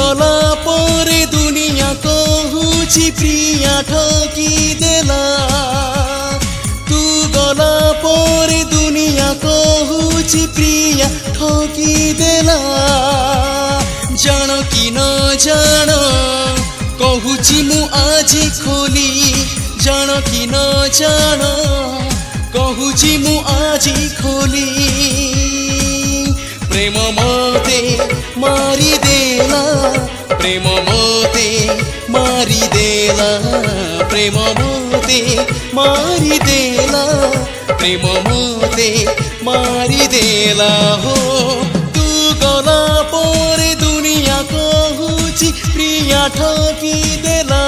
गला परे दुनिया कहूची प्रिया ठकी देला तू गला परे दुनिया कहूची प्रिया ठकी देला जान कि न जान कहूची मु आजी खोली जान कि न जान कहूची मु आजी खोली प्रेम मते मारी देला प्रेम मते मारी देला प्रेम मते मारी देला प्रेम मते मारी देला हो तू गला परे दुनिया कहूची प्रिया ठकी देला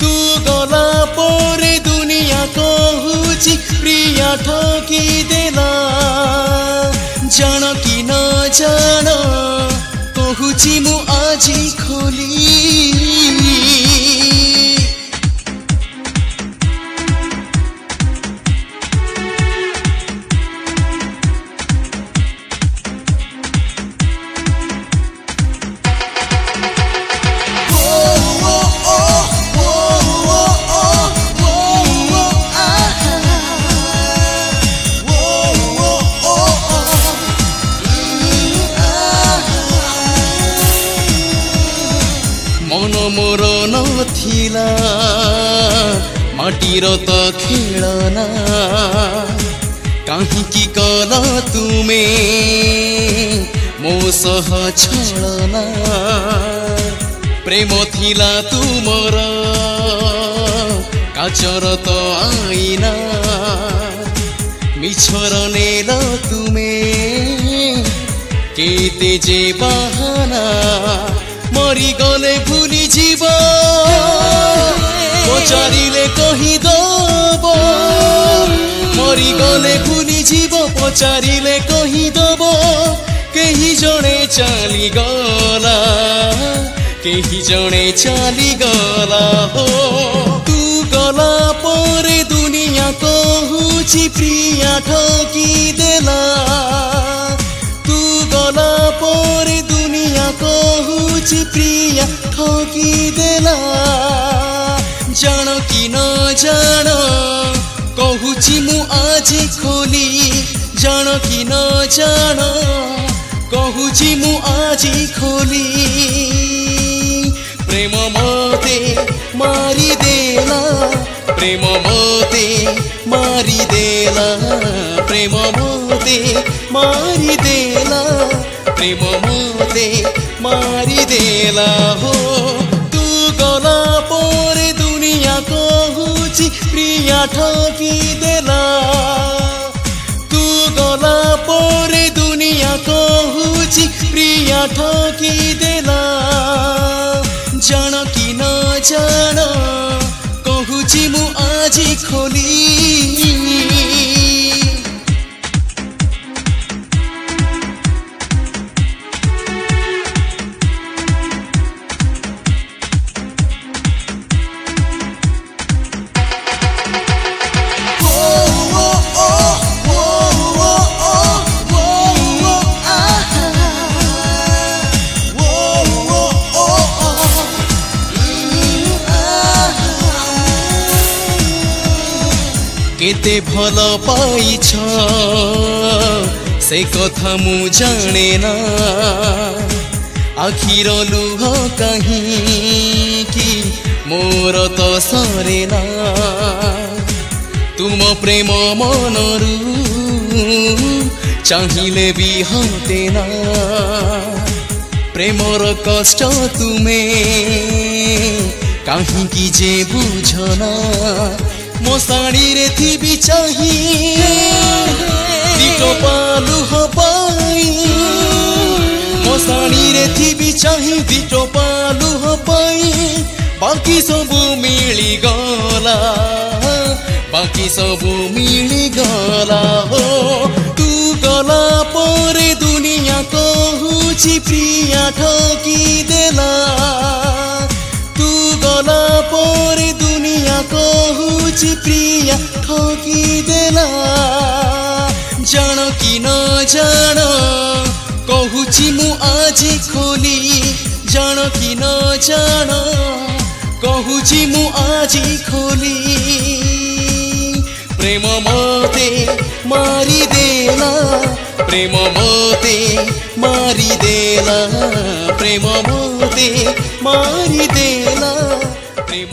तू गला परे दुनिया कहूची प्रिया ठकी देला जान कि न जान कहूची मु आजी खोली मन मोर नथिला माटीर त खेलना काहींकी कल तुमे मो सह छलना प्रेम थिला तुमर काचर त आईना मिछर नेल तुमे केते जे बहाना मरी गले भूली जीव पचारिले कही दब मरी गले भूली जीव पचारिले कही दब केही जणे चली गला केही जणे चली गला हो तू गला परे दुनिया कहूची प्रिया ठकी देला तू गला परे दुनिया कहूची प्रिया ठकी देला जान कि न जान कहूची मु आजी खोली जान कि न जान कहूची मु आजी खोली प्रेम मते मारी देला प्रेम मते मारी देला प्रेम मते मारी देला प्रेम मते मारी देला हो तू गला परे दुनिया कहूची प्रिया ठकी देला तू गला परे दुनिया कहूची प्रिया ठकी देला जान कि न जान कहूची मु आजी खोली केते भल पाइछ से कथा मु जाने ना आखिर लुह कहीं कि मोर तो सरे ना तुम प्रेम मनरू चाहिले भी हटे ना प्रेमर कष्ट तुमे कहीं की जे बुझना मो साड़ी रे थी भी चाहिए दिटो पालू हो पाई मो साड़ी रे थी भी चाहिए दिटो पालू हो पाई बाकी सबू मिली गला बाकी सबू मिली गला हो तू गला परे दुनिया कहूची प्रिया ठकी देला तू गला परे दुनिया कहूची प्रिया ठकी देला जान कि न जान कहूची मु आजी खोली जान कि न जान कहूची मु आजी खोली प्रेम मते मारी देला प्रेम मते मारी देला प्रेम मते मारी देला प्रेम